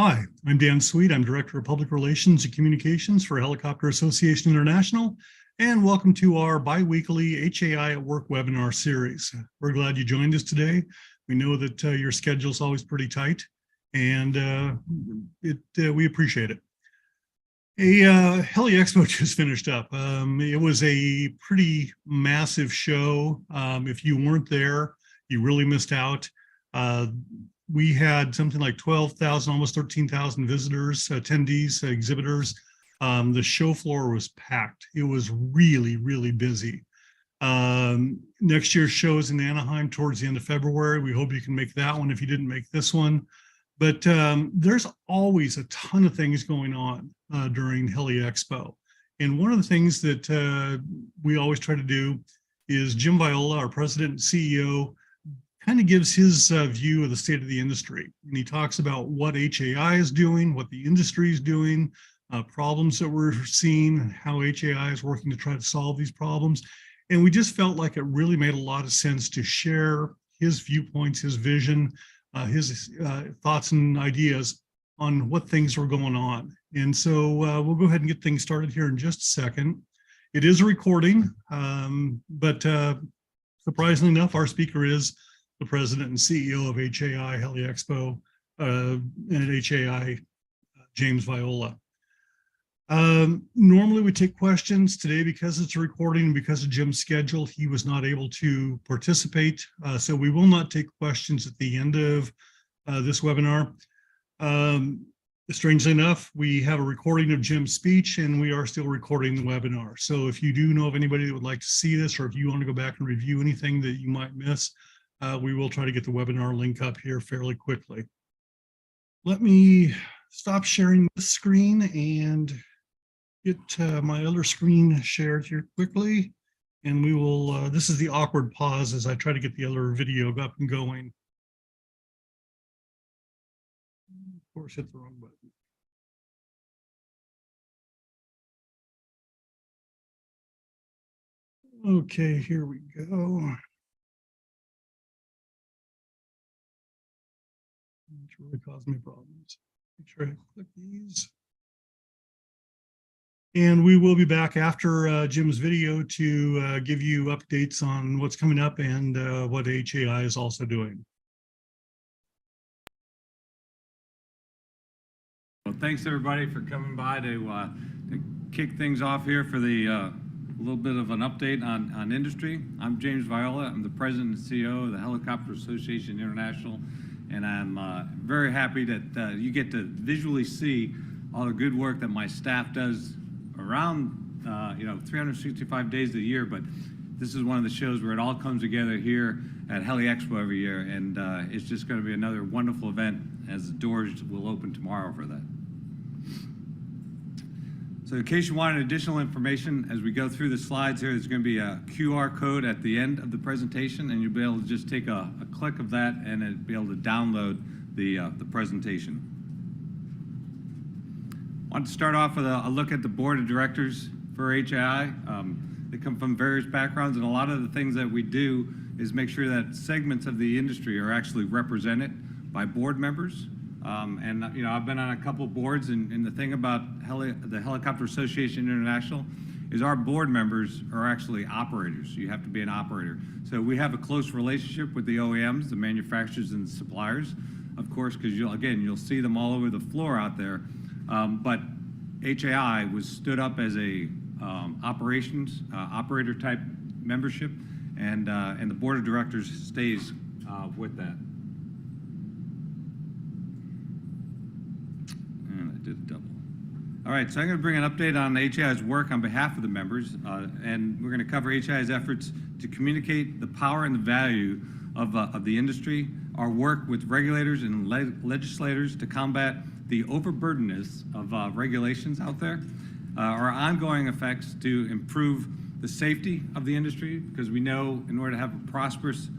Hi, I'm Dan Sweet. I'm Director of Public Relations and Communications for Helicopter Association International, and welcome to our bi-weekly HAI at Work webinar series. We're glad you joined us today. We know that your schedule is always pretty tight, and we appreciate it. HELI-EXPO just finished up. It was a pretty massive show. If you weren't there, you really missed out. We had something like 12,000, almost 13,000 visitors, attendees, exhibitors. The show floor was packed. It was really, really busy. Next year's show is in Anaheim towards the end of February. We hope you can make that one if you didn't make this one. But there's always a ton of things going on during HELI-EXPO. And one of the things that we always try to do is Jim Viola, our president and CEO, kind of gives his view of the state of the industry. And he talks about what HAI is doing, what the industry is doing, problems that we're seeing, how HAI is working to try to solve these problems. And we just felt like it really made a lot of sense to share his viewpoints, his vision, his thoughts and ideas on what things were going on. And so we'll go ahead and get things started here in just a second. It is a recording, but surprisingly enough, our speaker is the president and CEO of HAI HELI-EXPO and at HAI, James Viola. Normally we take questions. Today, because it's a recording and because of Jim's schedule, he was not able to participate. So we will not take questions at the end of this webinar. Strangely enough, we have a recording of Jim's speech and we are still recording the webinar. So if you do know of anybody that would like to see this, or if you want to go back and review anything that you might miss, we will try to get the webinar link up here fairly quickly. Let me stop sharing this screen and get my other screen shared here quickly. And we will, this is the awkward pause as I try to get the other video up and going. Of course, hit the wrong button. Okay, here we go. It's really causing me problems. Make sure I click these. And we will be back after Jim's video to give you updates on what's coming up and what HAI is also doing. Well, thanks everybody for coming by to kick things off here for the little bit of an update on industry. I'm James Viola. I'm the president and CEO of the Helicopter Association International, and I'm very happy that you get to visually see all the good work that my staff does around 365 days of the year, but this is one of the shows where it all comes together here at HELI-EXPO every year, and it's just going to be another wonderful event as the doors will open tomorrow for that. So in case you wanted additional information, as we go through the slides here, there's going to be a QR code at the end of the presentation, and you'll be able to just take a click of that and it'll be able to download the presentation. I want to start off with a look at the board of directors for HAI. They come from various backgrounds, and a lot of the things that we do is make sure that segments of the industry are actually represented by board members. And I've been on a couple of boards, and the thing about the Helicopter Association International is our board members are actually operators. You have to be an operator. So we have a close relationship with the OEMs, the manufacturers and the suppliers, of course, because you'll see them all over the floor out there. But HAI was stood up as a operator type membership, and the board of directors stays with that. And I did a double. All right, so I'm going to bring an update on HAI's work on behalf of the members, and we're going to cover HAI's efforts to communicate the power and the value of the industry, our work with regulators and legislators to combat the overburdenedness of regulations out there, our ongoing effects to improve the safety of the industry, because we know in order to have a prosperous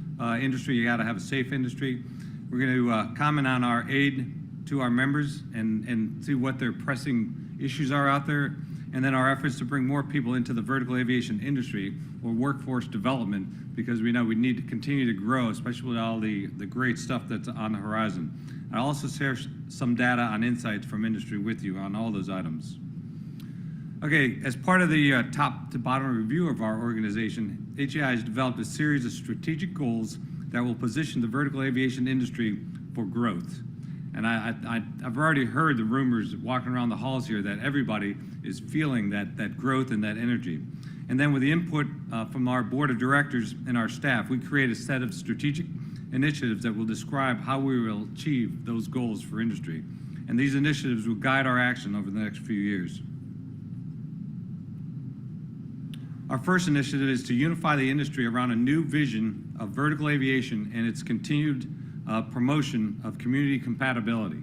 industry, you got to have a safe industry. We're going to comment on our aid to our members and see what their pressing issues are out there, and then our efforts to bring more people into the vertical aviation industry or workforce development, because we know we need to continue to grow, especially with all the great stuff that's on the horizon. I'll also share some data on insights from industry with you on all those items. Okay, as part of the top to bottom review of our organization, HAI has developed a series of strategic goals that will position the vertical aviation industry for growth. And I've already heard the rumors walking around the halls here that everybody is feeling that growth and that energy. And then with the input from our board of directors and our staff, we create a set of strategic initiatives that will describe how we will achieve those goals for industry. And these initiatives will guide our action over the next few years. Our first initiative is to unify the industry around a new vision of vertical aviation and its continued promotion of community compatibility.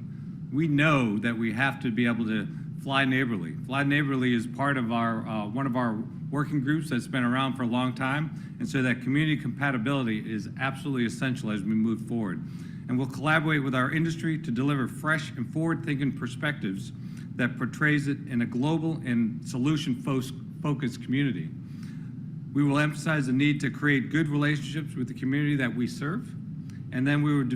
We know that we have to be able to fly neighborly. Fly neighborly is part of our one of our working groups that's been around for a long time, and so that community compatibility is absolutely essential as we move forward. And we'll collaborate with our industry to deliver fresh and forward-thinking perspectives that portrays it in a global and solution-focused community. We will emphasize the need to create good relationships with the community that we serve, and then we will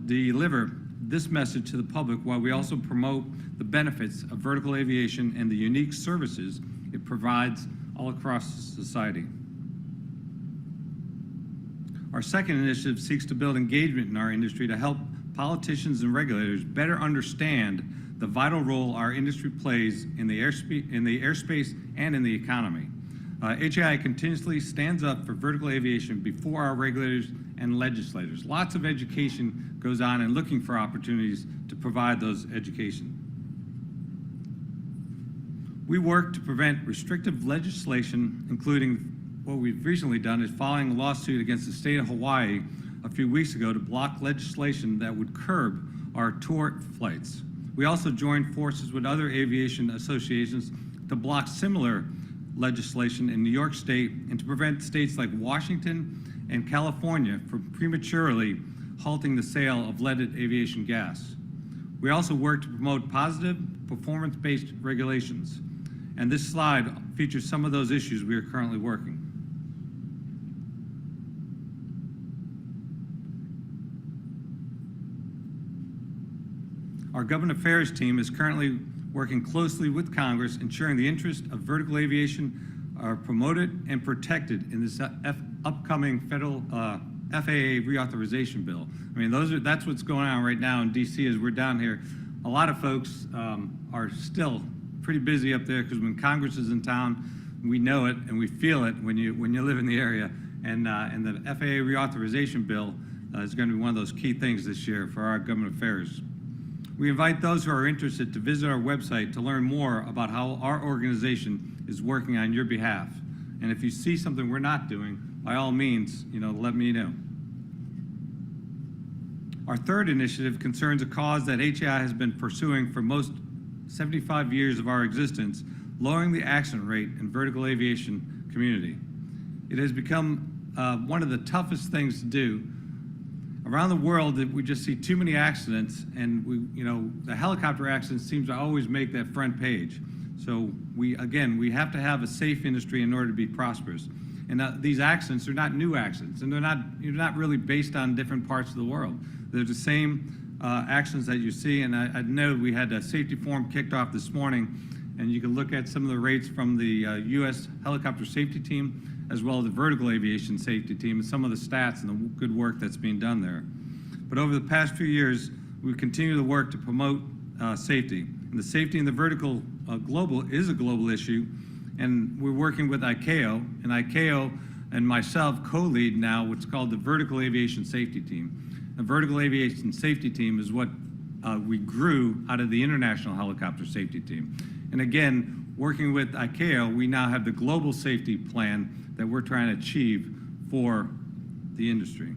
deliver this message to the public while we also promote the benefits of vertical aviation and the unique services it provides all across society. Our second initiative seeks to build engagement in our industry to help politicians and regulators better understand the vital role our industry plays in the airspace and in the economy. HAI continuously stands up for vertical aviation before our regulators and legislators. Lots of education goes on in looking for opportunities to provide those education. We work to prevent restrictive legislation, including what we've recently done is filing a lawsuit against the state of Hawaii a few weeks ago to block legislation that would curb our tour flights. We also joined forces with other aviation associations to block similar legislation in New York State and to prevent states like Washington and California from prematurely halting the sale of leaded aviation gas. We also work to promote positive, performance-based regulations. And this slide features some of those issues we are currently working. Our government affairs team is currently working closely with Congress, ensuring the interests of vertical aviation are promoted and protected in this upcoming federal FAA reauthorization bill. I mean, that's what's going on right now in DC as we're down here. A lot of folks are still pretty busy up there because when Congress is in town, we know it and we feel it when you live in the area. And the FAA reauthorization bill is going to be one of those key things this year for our government affairs. We invite those who are interested to visit our website to learn more about how our organization is working on your behalf. And if you see something we're not doing, by all means, let me know. Our third initiative concerns a cause that HAI has been pursuing for most 75 years of our existence, lowering the accident rate in vertical aviation community. It has become one of the toughest things to do. Around the world, we just see too many accidents, and the helicopter accidents seems to always make that front page. So we have to have a safe industry in order to be prosperous. And these accidents are not new accidents, and they're not really based on different parts of the world. They're the same accidents that you see. And I know we had a safety forum kicked off this morning, and you can look at some of the rates from the U.S. helicopter safety team, as well as the vertical aviation safety team, and some of the stats and the good work that's being done there. But over the past few years, we've continued to work to promote safety. And the safety in the vertical global is a global issue, and we're working with ICAO, and ICAO and myself co-lead now what's called the Vertical Aviation Safety Team. The Vertical Aviation Safety Team is what we grew out of the International Helicopter Safety Team. And again, working with ICAO, we now have the global safety plan that we're trying to achieve for the industry.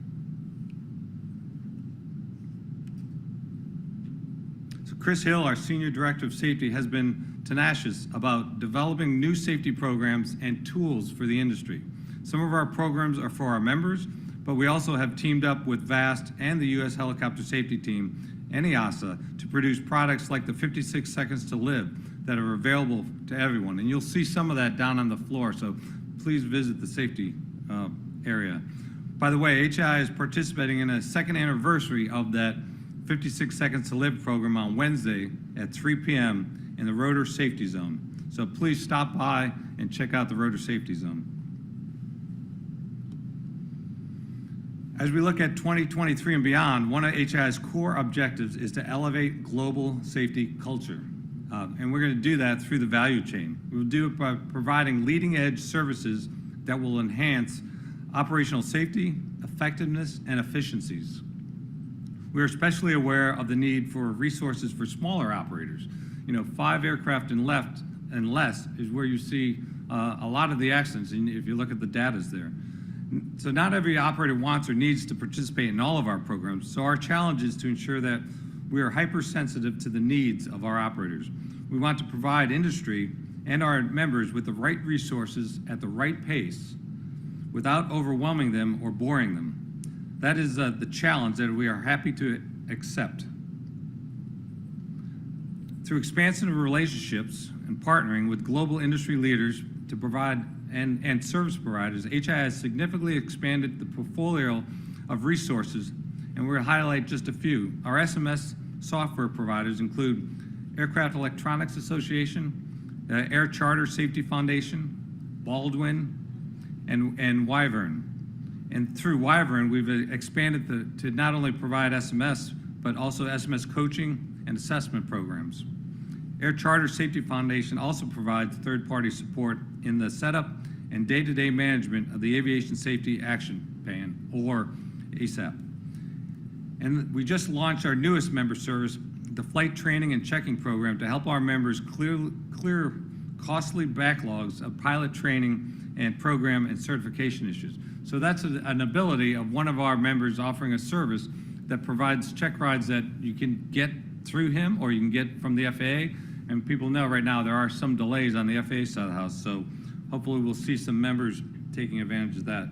So Chris Hill, our Senior Director of Safety, has been tenacious about developing new safety programs and tools for the industry. Some of our programs are for our members, but we also have teamed up with VAST and the U.S. Helicopter Safety Team and EASA to produce products like the 56 Seconds to Live that are available to everyone. And you'll see some of that down on the floor, so please visit the safety area. By the way, HAI is participating in a second anniversary of that 56 Seconds to Live program on Wednesday at 3 p.m. in the Rotor Safety Zone. So please stop by and check out the Rotor Safety Zone. As we look at 2023 and beyond, one of HAI's core objectives is to elevate global safety culture. And we're going to do that through the value chain. We'll do it by providing leading-edge services that will enhance operational safety, effectiveness, and efficiencies. We're especially aware of the need for resources for smaller operators. 5 aircraft and less is where you see a lot of the accidents, and if you look at the data there. So not every operator wants or needs to participate in all of our programs, so our challenge is to ensure that we are hypersensitive to the needs of our operators. We want to provide industry and our members with the right resources at the right pace without overwhelming them or boring them. That is the challenge that we are happy to accept. Through expansion of relationships and partnering with global industry leaders to provide and service providers, HAI has significantly expanded the portfolio of resources, and we'll highlight just a few. Our SMS software providers include Aircraft Electronics Association, Air Charter Safety Foundation, Baldwin, and Wyvern. And through Wyvern, we've expanded to not only provide SMS, but also SMS coaching and assessment programs. Air Charter Safety Foundation also provides third-party support in the setup and day-to-day management of the Aviation Safety Action Plan, or ASAP. And we just launched our newest member service, the Flight Training and Checking Program, to help our members clear costly backlogs of pilot training and program and certification issues. So that's an ability of one of our members offering a service that provides check rides that you can get through him or you can get from the FAA. And people know right now there are some delays on the FAA side of the house, so hopefully we'll see some members taking advantage of that.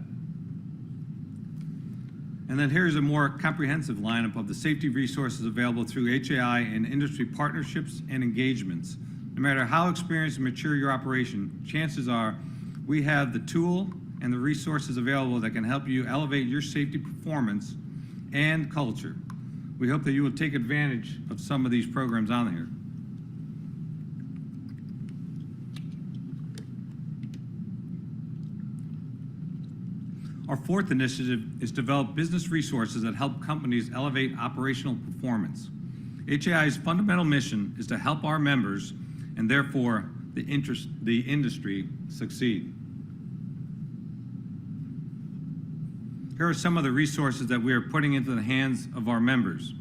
And then here's a more comprehensive lineup of the safety resources available through HAI and industry partnerships and engagements. No matter how experienced and mature your operation, chances are we have the tool and the resources available that can help you elevate your safety performance and culture. We hope that you will take advantage of some of these programs on here. Our fourth initiative is to develop business resources that help companies elevate operational performance. HAI's fundamental mission is to help our members and therefore the industry succeed. Here are some of the resources that we are putting into the hands of our members.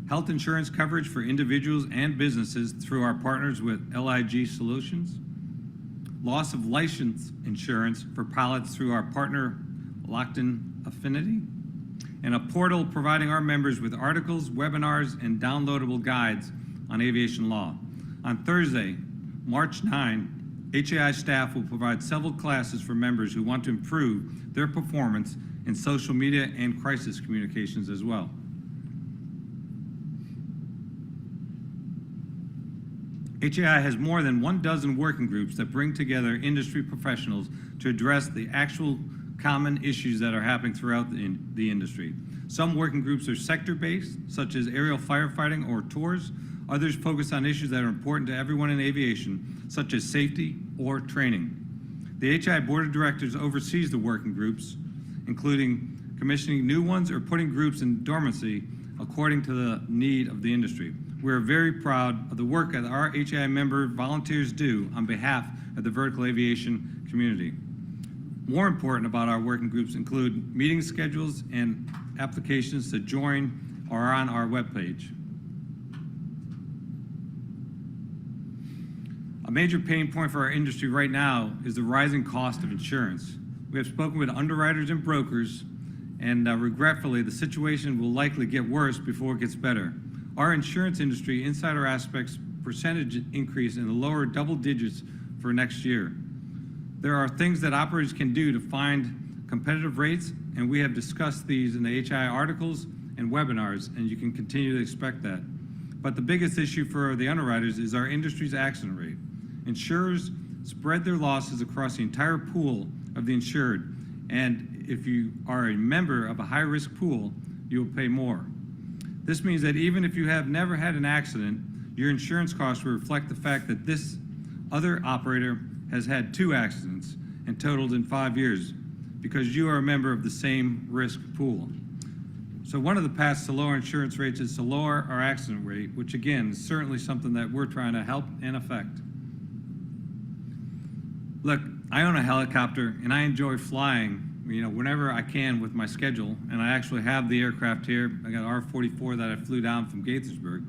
Health insurance coverage for individuals and businesses through our partners with LIG Solutions. Loss of license insurance for pilots through our partner Lockton Affinity, and a portal providing our members with articles, webinars, and downloadable guides on aviation law. On Thursday, March 9, HAI staff will provide several classes for members who want to improve their performance in social media and crisis communications as well. HAI has more than 12 working groups that bring together industry professionals to address the actual common issues that are happening throughout the industry. Some working groups are sector-based, such as aerial firefighting or tours. Others focus on issues that are important to everyone in aviation, such as safety or training. The HAI Board of Directors oversees the working groups, including commissioning new ones or putting groups in dormancy according to the need of the industry. We are very proud of the work that our HAI member volunteers do on behalf of the vertical aviation community. More important about our working groups include meeting schedules and applications to join are on our webpage. A major pain point for our industry right now is the rising cost of insurance. We have spoken with underwriters and brokers, and regretfully, the situation will likely get worse before it gets better. Our insurance industry insider aspects percentage increase in the lower double digits for next year. There are things that operators can do to find competitive rates, and we have discussed these in the HAI articles and webinars, and you can continue to expect that. But the biggest issue for the underwriters is our industry's accident rate. Insurers spread their losses across the entire pool of the insured, and if you are a member of a high-risk pool, you will pay more. This means that even if you have never had an accident, your insurance costs will reflect the fact that this other operator has had 2 accidents and totaled in 5 years, because you are a member of the same risk pool. So one of the paths to lower insurance rates is to lower our accident rate, which again is certainly something that we're trying to help and affect. Look, I own a helicopter and I enjoy flying, whenever I can with my schedule, and I actually have the aircraft here. I got R-44 that I flew down from Gaithersburg,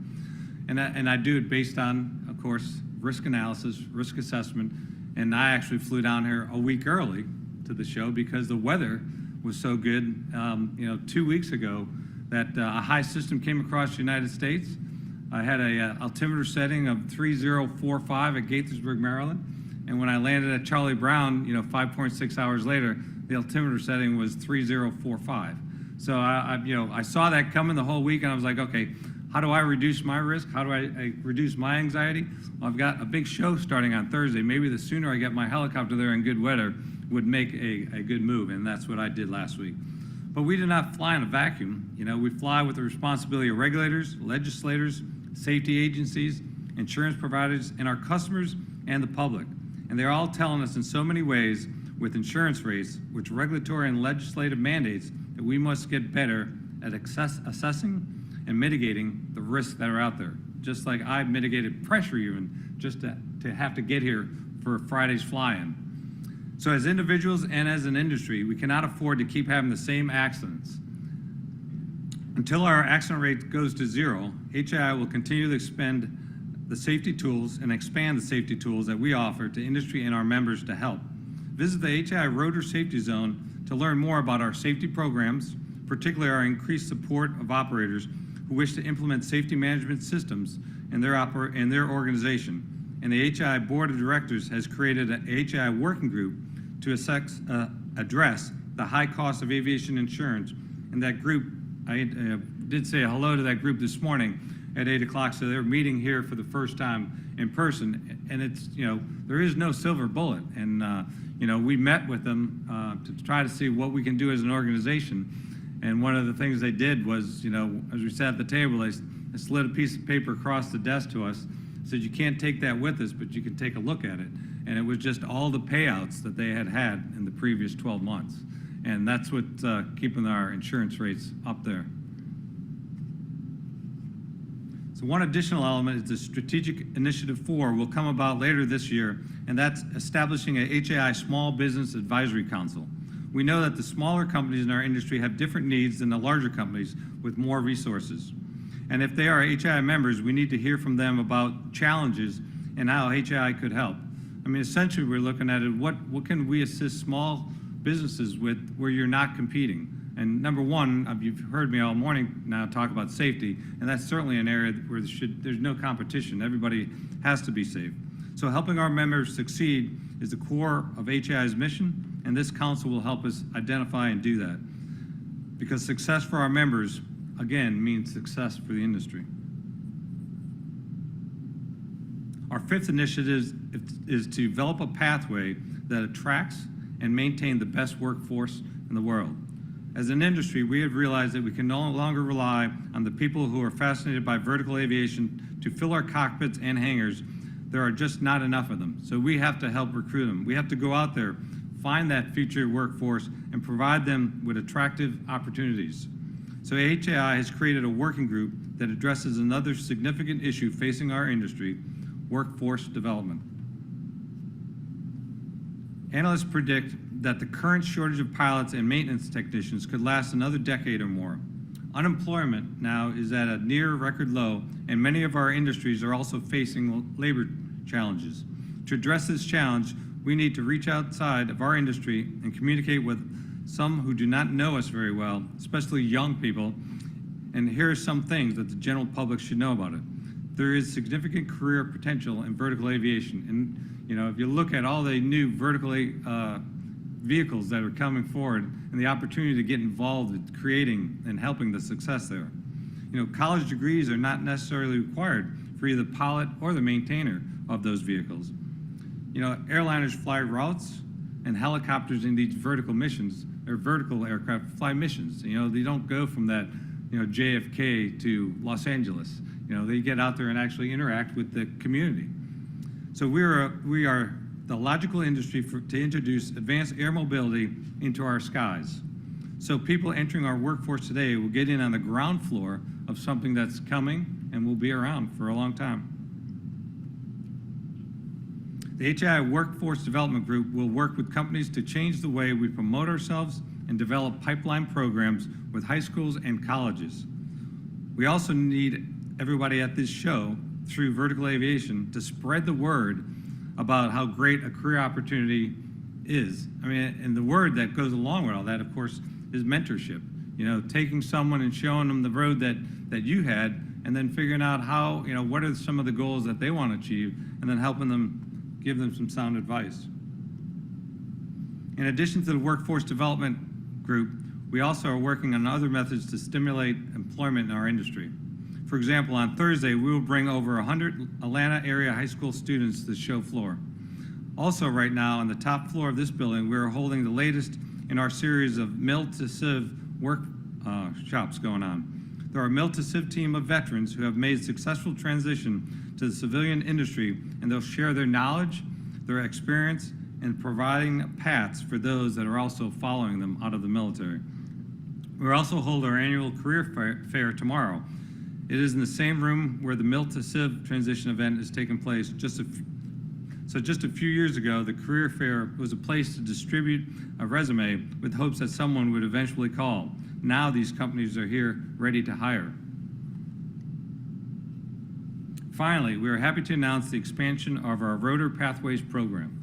and I do it based on, of course, risk analysis, risk assessment, and I actually flew down here a week early to the show because the weather was so good. 2 weeks ago, that a HAI system came across the United States. I had a altimeter setting of 3045 at Gaithersburg, Maryland, and when I landed at Charlie Brown, 5.6 hours later, the altimeter setting was 3045. So I saw that coming the whole week, and I was like, okay, how do I reduce my risk? How do I reduce my anxiety? Well, I've got a big show starting on Thursday. Maybe the sooner I get my helicopter there in good weather would make a good move, and that's what I did last week. But we do not fly in a vacuum. We fly with the responsibility of regulators, legislators, safety agencies, insurance providers, and our customers and the public. And they're all telling us in so many ways with insurance rates, which regulatory and legislative mandates, that we must get better at assessing and mitigating the risks that are out there. Just like I've mitigated pressure even just to have to get here for Friday's fly-in. So as individuals and as an industry, we cannot afford to keep having the same accidents. Until our accident rate goes to 0, HAI will continue to expend the safety tools and expand the safety tools that we offer to industry and our members to help. Visit the HAI Rotor Safety Zone to learn more about our safety programs, particularly our increased support of operators who wish to implement safety management systems in their organization. And the HAI Board of Directors has created a HAI working group to address the high cost of aviation insurance. And that group, I did say hello to that group this morning at 8 o'clock, so they're meeting here for the first time in person. And it's, there is no silver bullet. And, we met with them to try to see what we can do as an organization. And one of the things they did was, as we sat at the table, they slid a piece of paper across the desk to us, said you can't take that with us, but you can take a look at it. And it was just all the payouts that they had in the previous 12 months. And that's what's keeping our insurance rates up there. So one additional element is the Strategic Initiative 4 will come about later this year, and that's establishing a HAI Small Business Advisory Council. We know that the smaller companies in our industry have different needs than the larger companies with more resources. And if they are HAI members, we need to hear from them about challenges and how HAI could help. I mean, essentially, we're looking at it, what can we assist small businesses with where you're not competing? And number one, you've heard me all morning now talk about safety, and that's certainly an area where there's no competition. Everybody has to be safe. So helping our members succeed is the core of HAI's mission, and this council will help us identify and do that. Because success for our members, again, means success for the industry. Our 5th initiative is to develop a pathway that attracts and maintain the best workforce in the world. As an industry, we have realized that we can no longer rely on the people who are fascinated by vertical aviation to fill our cockpits and hangars. There are just not enough of them. So we have to help recruit them. We have to go out there, find that future workforce, and provide them with attractive opportunities. So HAI has created a working group that addresses another significant issue facing our industry, workforce development. Analysts predict that the current shortage of pilots and maintenance technicians could last another decade or more. Unemployment now is at a near record low, and many of our industries are also facing labor challenges. To address this challenge, we need to reach outside of our industry and communicate with some who do not know us very well, especially young people, and here are some things that the general public should know about it. There is significant career potential in vertical aviation, and if you look at all the new vertical vehicles that are coming forward and the opportunity to get involved in creating and helping the success there. College degrees are not necessarily required for either the pilot or the maintainer of those vehicles. Airliners fly routes, and helicopters in these vertical missions, or vertical aircraft fly missions. They don't go from that, JFK to Los Angeles. They get out there and actually interact with the community. So we are the logical industry to introduce advanced air mobility into our skies. So people entering our workforce today will get in on the ground floor of something that's coming and will be around for a long time. The HAI Workforce Development Group will work with companies to change the way we promote ourselves and develop pipeline programs with high schools and colleges. We also need everybody at this show through Vertical Aviation to spread the word about how great a career opportunity is. And the word that goes along with all that, of course, is mentorship. Taking someone and showing them the road that you had, and then figuring out how, what are some of the goals that they want to achieve, and then helping them, give them some sound advice. In addition to the Workforce Development Group, we also are working on other methods to stimulate employment in our industry. For example, on Thursday, we will bring over 100 Atlanta area high school students to the show floor. Also right now, on the top floor of this building, we are holding the latest in our series of Mill to Civ workshops going on. There are a Mill to Civ team of veterans who have made successful transition to the civilian industry, and they'll share their knowledge, their experience, and providing paths for those that are also following them out of the military. We'll also hold our annual career fair tomorrow. It is in the same room where the Mill to Civ transition event is taking place. Just a few years ago, the career fair was a place to distribute a resume with hopes that someone would eventually call. Now these companies are here ready to hire. Finally, we are happy to announce the expansion of our Rotor Pathways program.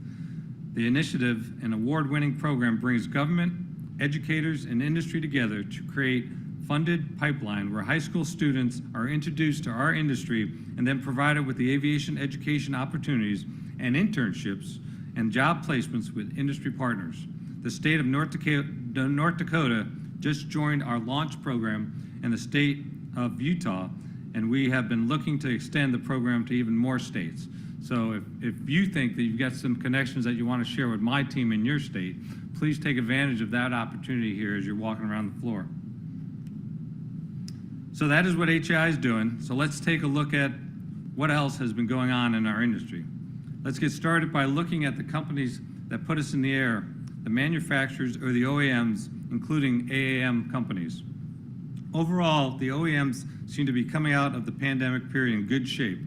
The initiative, an award-winning program, brings government, educators, and industry together to create funded pipeline where high school students are introduced to our industry and then provided with the aviation education opportunities and internships and job placements with industry partners. The state of North Dakota just joined our launch program, and the state of Utah, and we have been looking to extend the program to even more states. So if you think that you've got some connections that you want to share with my team in your state, please take advantage of that opportunity here as you're walking around the floor. So that is what HAI is doing. So let's take a look at what else has been going on in our industry. Let's get started by looking at the companies that put us in the air, the manufacturers or the OEMs, including AAM companies. Overall, the OEMs seem to be coming out of the pandemic period in good shape.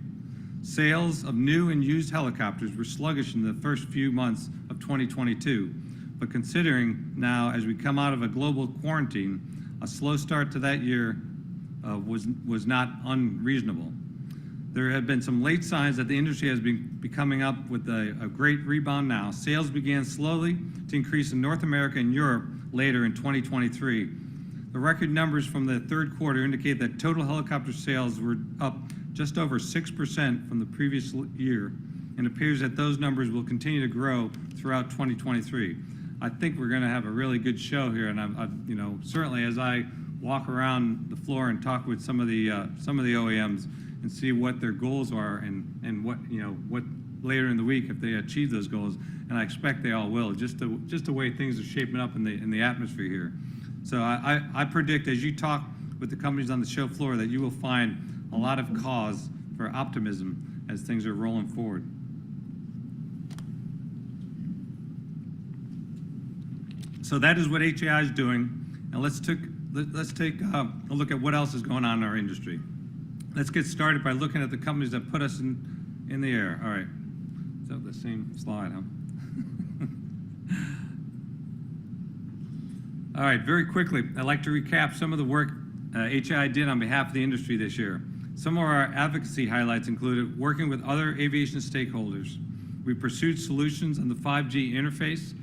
Sales of new and used helicopters were sluggish in the first few months of 2022, but considering now as we come out of a global quarantine, a slow start to that year was not unreasonable. There have been some late signs that the industry has been coming up with a great rebound now. Sales began slowly to increase in North America and Europe later in 2023. The record numbers from the third quarter indicate that total helicopter sales were up just over 6% from the previous year, and it appears that those numbers will continue to grow throughout 2023. I think we're going to have a really good show here, and certainly as I walk around the floor and talk with some of the OEMs and see what their goals are and what later in the week if they achieve those goals, and I expect they all will, just the way things are shaping up in the atmosphere here. So I predict as you talk with the companies on the show floor that you will find a lot of cause for optimism as things are rolling forward. So that is what HAI is doing, and let's take a look at what else is going on in our industry. Let's get started by looking at the companies that put us in the air. All right, is that the same slide, huh? All right, very quickly, I'd like to recap some of the work HAI did on behalf of the industry this year. Some of our advocacy highlights included working with other aviation stakeholders. We pursued solutions on the 5G interface,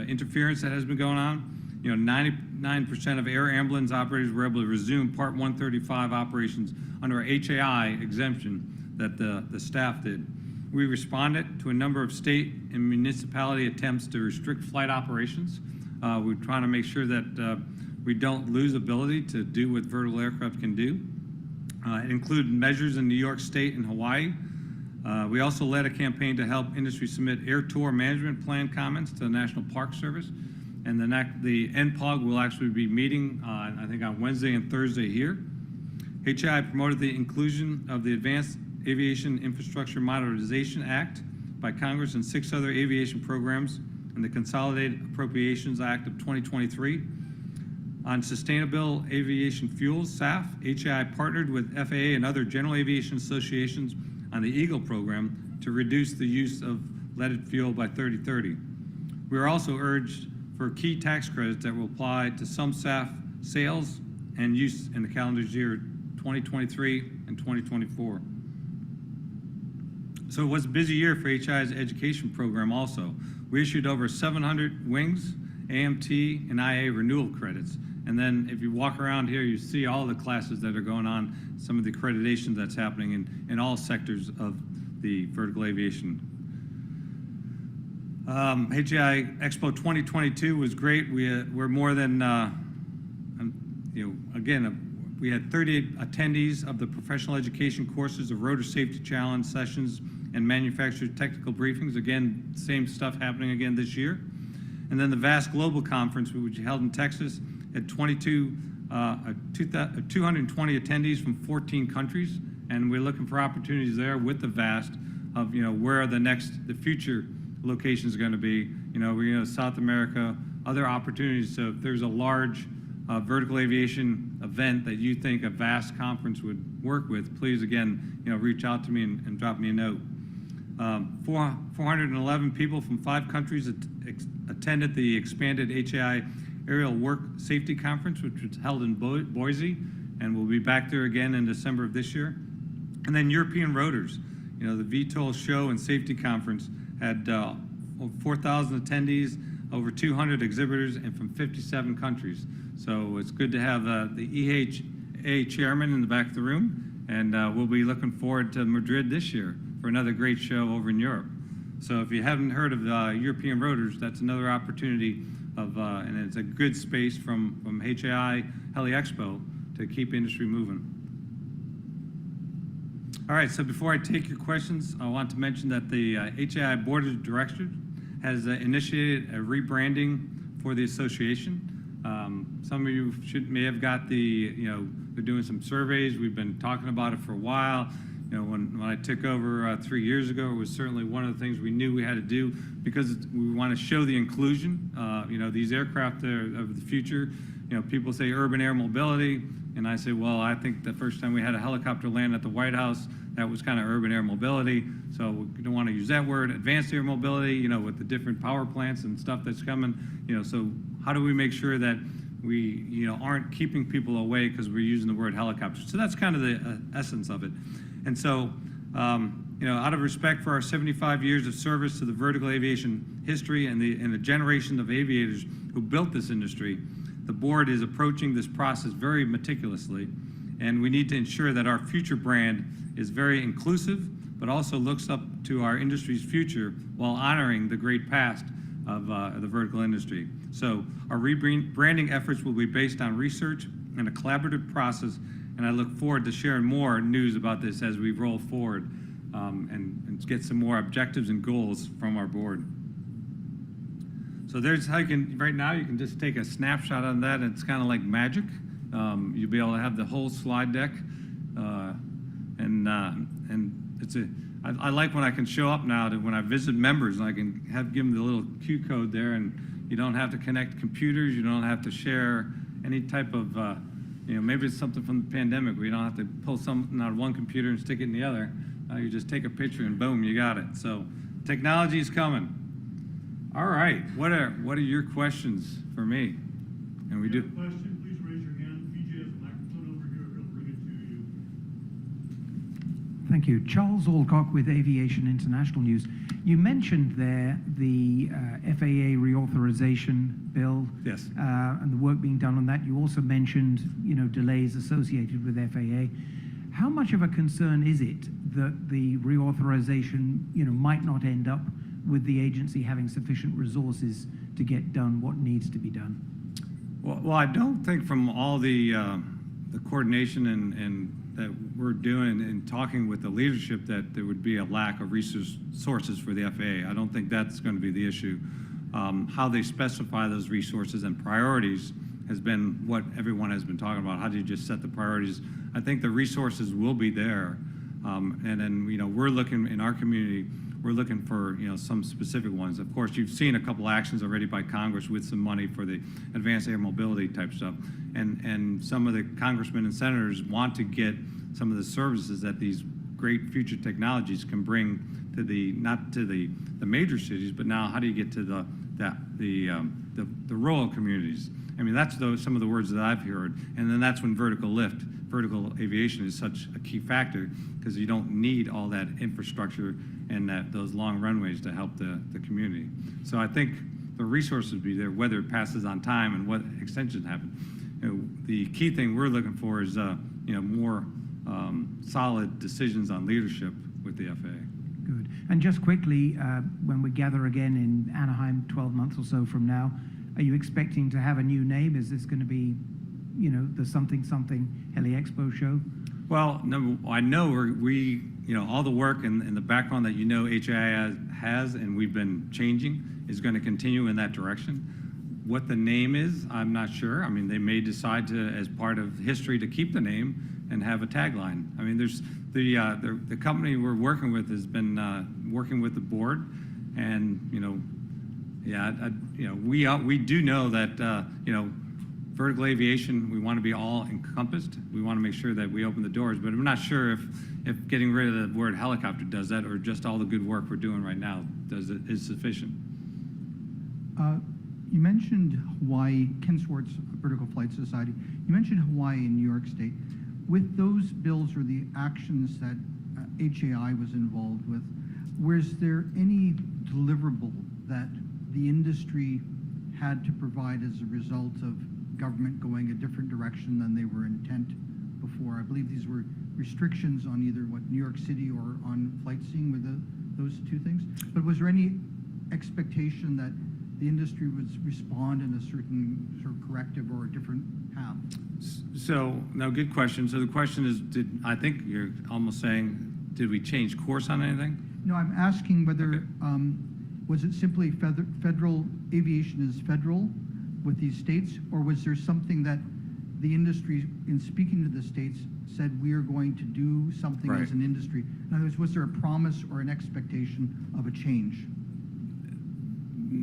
interference that has been going on. 99% of air ambulance operators were able to resume Part 135 operations under our HAI exemption that the staff did. We responded to a number of state and municipality attempts to restrict flight operations. We're trying to make sure that we don't lose ability to do what vertical aircraft can do. It included measures in New York State and Hawaii. We also led a campaign to help industry submit air tour management plan comments to the National Park Service. And the NPOG will actually be meeting, I think, on Wednesday and Thursday here. HAI promoted the inclusion of the Advanced Aviation Infrastructure Modernization Act by Congress and 6 other aviation programs in the Consolidated Appropriations Act of 2023. On sustainable aviation fuels, SAF, HAI partnered with FAA and other general aviation associations on the EAGLE program to reduce the use of leaded fuel by 2030. We are also urged for key tax credits that will apply to some SAF sales and use in the calendar year 2023 and 2024. So it was a busy year for HAI's education program also. We issued over 700 wings, AMT, and IA renewal credits. And then if you walk around here, you see all the classes that are going on, some of the accreditation that's happening in all sectors of the vertical aviation. HAI Expo 2022 was great. We're more than, again, we had 38 attendees of the professional education courses, of rotor safety challenge sessions, and manufacturer technical briefings. Again, same stuff happening again this year. And then the VAST Global Conference, which we held in Texas, had 220 attendees from 14 countries, and we're looking for opportunities there with the VAST of, where the future locations are going to be. We're South America, other opportunities. So if there's a large vertical aviation event that you think a VAST conference would work with, please, again, reach out to me and drop me a note. 411 people from 5 countries attended the expanded HAI Aerial Work Safety Conference, which was held in Boise, and we'll be back there again in December of this year. And then European Rotors, the VTOL Show and Safety Conference had over 4,000 attendees, over 200 exhibitors, and from 57 countries. So it's good to have the EHA chairman in the back of the room, and we'll be looking forward to Madrid this year for another great show over in Europe. So if you haven't heard of European Rotors, that's another opportunity and it's a good space from HAI HELI-EXPO to keep industry moving. All right, so before I take your questions, I want to mention that the HAI Board of Directors has initiated a rebranding for the association. Some of you may have got they're doing some surveys. We've been talking about it for a while. When I took over 3 years ago, it was certainly one of the things we knew we had to do because we want to show the inclusion. These aircraft of the future. People say urban air mobility, and I say, well, I think the first time we had a helicopter land at the White House, that was kind of urban air mobility. So we don't want to use that word. Advanced air mobility, with the different power plants and stuff that's coming. So how do we make sure that we, aren't keeping people away because we're using the word helicopter? So that's kind of the essence of it. And so, out of respect for our 75 years of service to the vertical aviation history and the generation of aviators who built this industry, the board is approaching this process very meticulously, and we need to ensure that our future brand is very inclusive, but also looks up to our industry's future while honoring the great past of the vertical industry. So our rebranding efforts will be based on research and a collaborative process, and I look forward to sharing more news about this as we roll forward and get some more objectives and goals from our board. So there's how right now you can just take a snapshot on that, and it's kind of like magic. You'll be able to have the whole slide deck, and I like when I can show up now to when I visit members, and I can give them the little Q code there, and you don't have to connect computers, you don't have to share any type of, maybe it's something from the pandemic where you don't have to pull something out of one computer and stick it in the other. You just take a picture and boom, you got it. So technology is coming. All right, what are your questions for me? And we do. If you have a question, please raise your hand. PJ has a microphone over here. He'll bring it to you. Thank you. Charles Alcock with Aviation International News. You mentioned there the FAA reauthorization bill. Yes. And the work being done on that. You also mentioned, delays associated with FAA. How much of a concern is it that the reauthorization, might not end up with the agency having sufficient resources to get done what needs to be done? Well, I don't think from all the coordination and that we're doing and talking with the leadership that there would be a lack of resources for the FAA. I don't think that's going to be the issue. how they specify those resources and priorities has been what everyone has been talking about. How do you just set the priorities? I think the resources will be there. And then, we're looking in our community, we're looking for, some specific ones. Of course, you've seen a couple actions already by Congress with some money for the advanced air mobility type stuff. And some of the congressmen and senators want to get some of the services that these great future technologies can bring to not to the major cities, but now how do you get to the rural communities? I mean, that's some of the words that I've heard. And then that's when vertical aviation is such a key factor, because you don't need all that infrastructure and those long runways to help the community. So I think the resources will be there, whether it passes on time and what extensions happen. The key thing we're looking for is more solid decisions on leadership with the FAA. Good. And just quickly, when we gather again in Anaheim 12 months or so from now, are you expecting to have a new name? Is this going to be, the something HELI-EXPO show? Well, no, I know we all the work and the background that HAI has and we've been changing is going to continue in that direction. What the name is, I'm not sure. I mean, they may decide to, as part of history, to keep the name and have a tagline. I mean, there's the company we're working with has been working with the board, and we do know that vertical aviation, we want to be all encompassed. We want to make sure that we open the doors, but I'm not sure if getting rid of the word helicopter does that, or just all the good work we're doing right now is sufficient. You mentioned Hawaii, Ken Swartz, Vertical Flight Society. You mentioned Hawaii and New York State. With those bills or the actions that HAI was involved with, was there any deliverable that the industry had to provide as a result of government going a different direction than they were intent before? I believe these were restrictions on either New York City or on flight seeing with those two things. But was there any expectation that the industry would respond in a certain sort of corrective or a different path? So, no, good question. So the question is, I think you're almost saying, did we change course on anything? No, I'm asking whether, Okay. Was it simply federal aviation is federal with these states, or was there something that the industry, in speaking to the states, said we are going to do something Right. as an industry? In other words, was there a promise or an expectation of a change?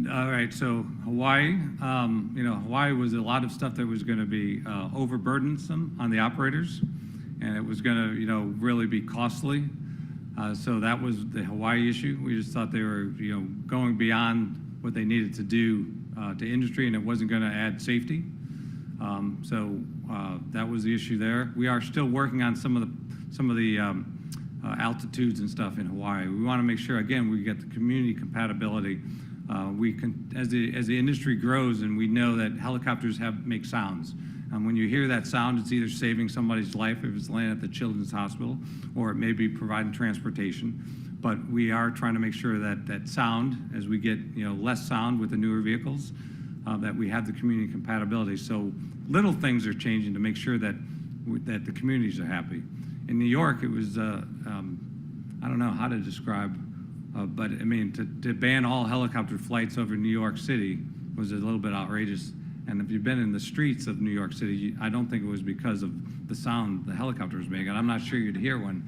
All right, so Hawaii, Hawaii was a lot of stuff that was going to be overburdensome on the operators, and it was going to, really be costly. So that was the Hawaii issue. We just thought they were, going beyond what they needed to do to industry, and it wasn't going to add safety. So that was the issue there. We are still working on some of the altitudes and stuff in Hawaii. We want to make sure, again, we get the community compatibility. We can, as the industry grows, and we know that helicopters make sounds. When you hear that sound, it's either saving somebody's life if it's landing at the Children's Hospital, or it may be providing transportation. But we are trying to make sure that sound, as we get less sound with the newer vehicles, that we have the community compatibility. So little things are changing to make sure that the communities are happy. In New York, it was I don't know how to describe. But I mean, to ban all helicopter flights over New York City was a little bit outrageous. And if you've been in the streets of New York City, I don't think it was because of the sound the helicopter was making. I'm not sure you'd hear one.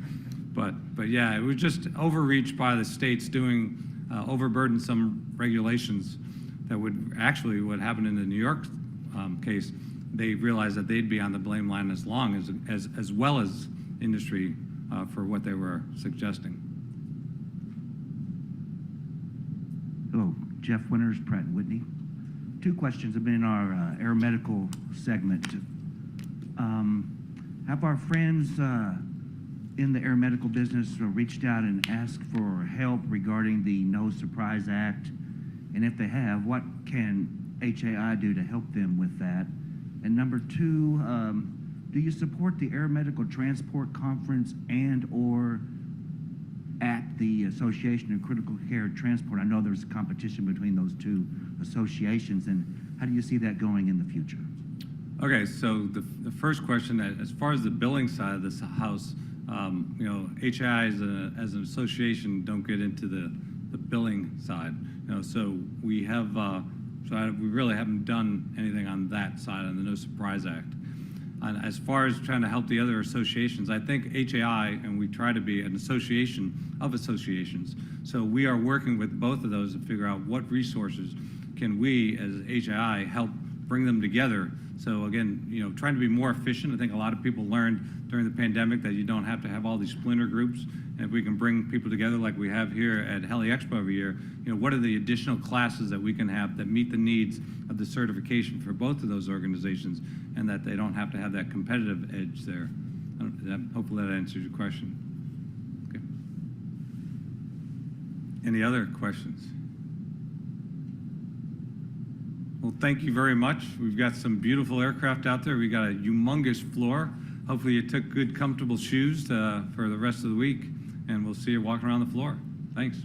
But yeah, it was just overreach by the states doing overburdensome regulations that would actually, what happened in the New York case, they realized that they'd be on the blame line as well as industry for what they were suggesting. Hello, Jeff Winters, Pratt & Whitney. Two questions have been in our air medical segment. Have our friends in the air medical business reached out and asked for help regarding the No Surprise Act? And if they have, what can HAI do to help them with that? And number two, do you support the Air Medical Transport Conference and/or at the Association of Critical Care Transport? I know there's a competition between those two associations, and how do you see that going in the future? Okay, so the first question, as far as the billing side of this house, HAI as an association don't get into the the billing side. So we have, we really haven't done anything on that side, on the No Surprise Act. And as far as trying to help the other associations, I think HAI, and we try to be an association of associations. So we are working with both of those to figure out what resources can we as HAI help bring them together. So again, trying to be more efficient. I think a lot of people learned during the pandemic that you don't have to have all these splinter groups. And if we can bring people together like we have here at HELI-EXPO every year, what are the additional classes that we can have that meet the needs of the certification for both of those organizations, and that they don't have to have that competitive edge there. Hopefully that answers your question. Okay. Any other questions? Well, thank you very much. We've got some beautiful aircraft out there. We got a humongous floor. Hopefully you took good, comfortable shoes for the rest of the week, and we'll see you walking around the floor. Thanks.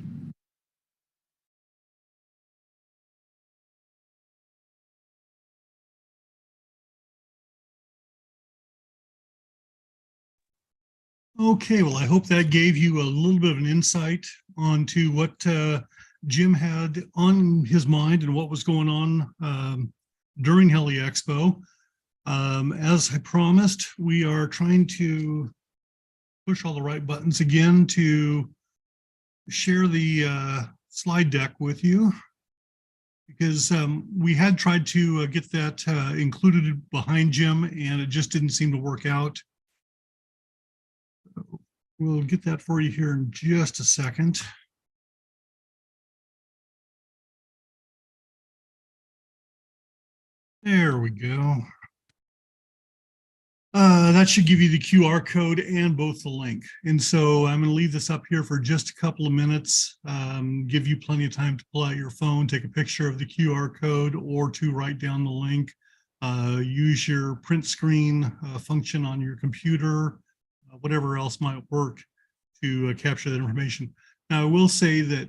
Okay, well, I hope that gave you a little bit of an insight onto what Jim had on his mind and what was going on during HELI-EXPO. As I promised, we are trying to push all the right buttons again to share the slide deck with you, because we had tried to get that included behind Jim, and it just didn't seem to work out. We'll get that for you here in just a second. There we go. That should give you the QR code and both the link. And so I'm going to leave this up here for just a couple of minutes, give you plenty of time to pull out your phone, take a picture of the QR code, or to write down the link. Use your print screen function on your computer, whatever else might work to capture that information. Now, I will say that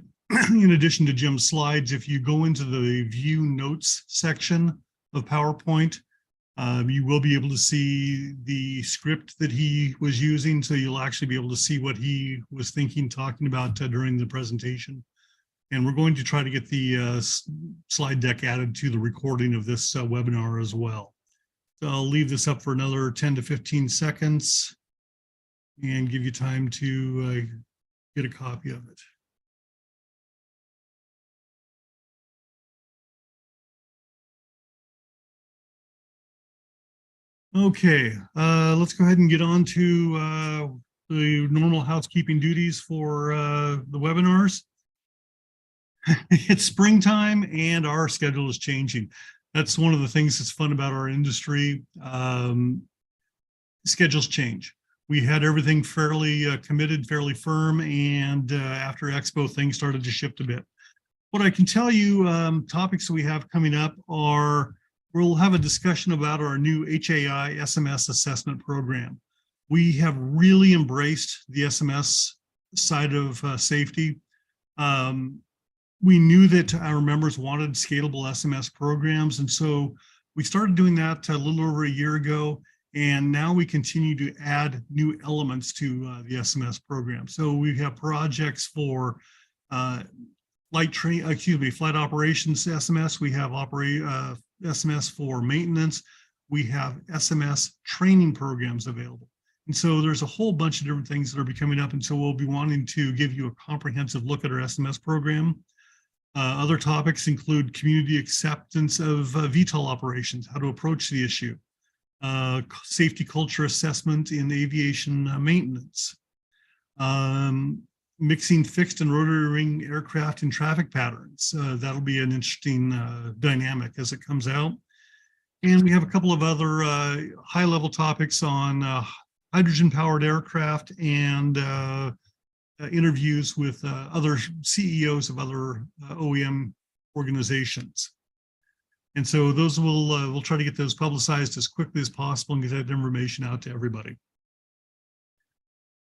in addition to Jim's slides, if you go into the view notes section of PowerPoint, you will be able to see the script that he was using. So you'll actually be able to see what he was thinking, talking about during the presentation. And we're going to try to get the slide deck added to the recording of this webinar as well. So I'll leave this up for another 10 to 15 seconds and give you time to get a copy of it. Okay, let's go ahead and get on to the normal housekeeping duties for the webinars. It's springtime and our schedule is changing. That's one of the things that's fun about our industry. Schedules change. We had everything fairly committed, fairly firm, and after Expo, things started to shift a bit. What I can tell you, topics we have coming up are, we'll have a discussion about our new HAI SMS assessment program. We have really embraced the SMS side of safety. We knew that our members wanted scalable SMS programs, and so we started doing that a little over a year ago, and now we continue to add new elements to the SMS program. So we have projects for flight operations SMS. We have SMS for maintenance. We have SMS training programs available. And so there's a whole bunch of different things that are coming up. And so we'll be wanting to give you a comprehensive look at our SMS program. Other topics include community acceptance of VTOL operations, how to approach the issue, safety culture assessment in aviation maintenance, mixing fixed and rotary wing aircraft and traffic patterns. That'll be an interesting dynamic as it comes out. And we have a couple of other high-level topics on hydrogen-powered aircraft and interviews with other CEOs of other OEM organizations. And so those we'll try to get those publicized as quickly as possible and get that information out to everybody.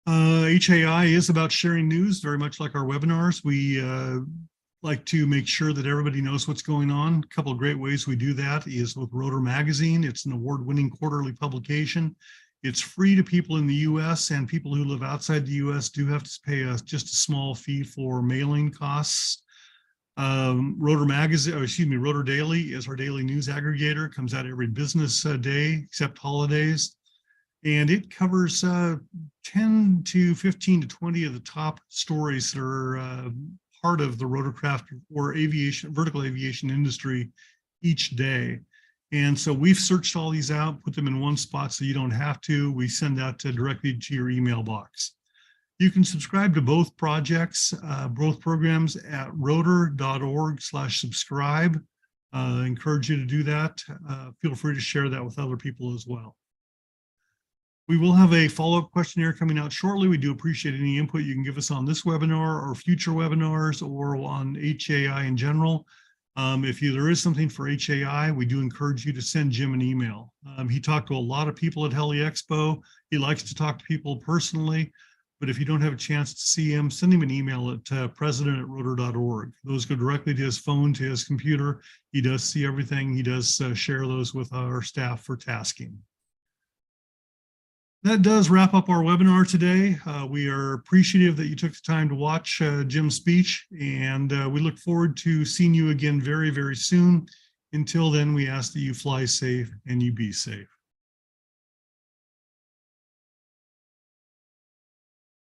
HAI is about sharing news, very much like our webinars. We like to make sure that everybody knows what's going on. A couple of great ways we do that is with Rotor Magazine. It's an award-winning quarterly publication. It's free to people in the US, and people who live outside the US do have to pay just a small fee for mailing costs. Rotor Magazine, Rotor Daily is our daily news aggregator. It comes out every business day except holidays. And it covers 10 to 15 to 20 of the top stories that are part of the rotorcraft or vertical aviation industry each day. And so we've searched all these out, put them in one spot so you don't have to. We send that directly to your email box. You can subscribe to both projects, both programs at rotor.org/subscribe. Encourage you to do that. Feel free to share that with other people as well. We will have a follow-up questionnaire coming out shortly. We do appreciate any input you can give us on this webinar or future webinars or on HAI in general. If there is something for HAI, we do encourage you to send Jim an email. He talked to a lot of people at HELI-EXPO. He likes to talk to people personally, but if you don't have a chance to see him, send him an email at president@rotor.org. Those go directly to his phone, to his computer. He does see everything. He does share those with our staff for tasking. That does wrap up our webinar today. We are appreciative that you took the time to watch Jim's speech, and we look forward to seeing you again very, very soon. Until then, we ask that you fly safe and you be safe.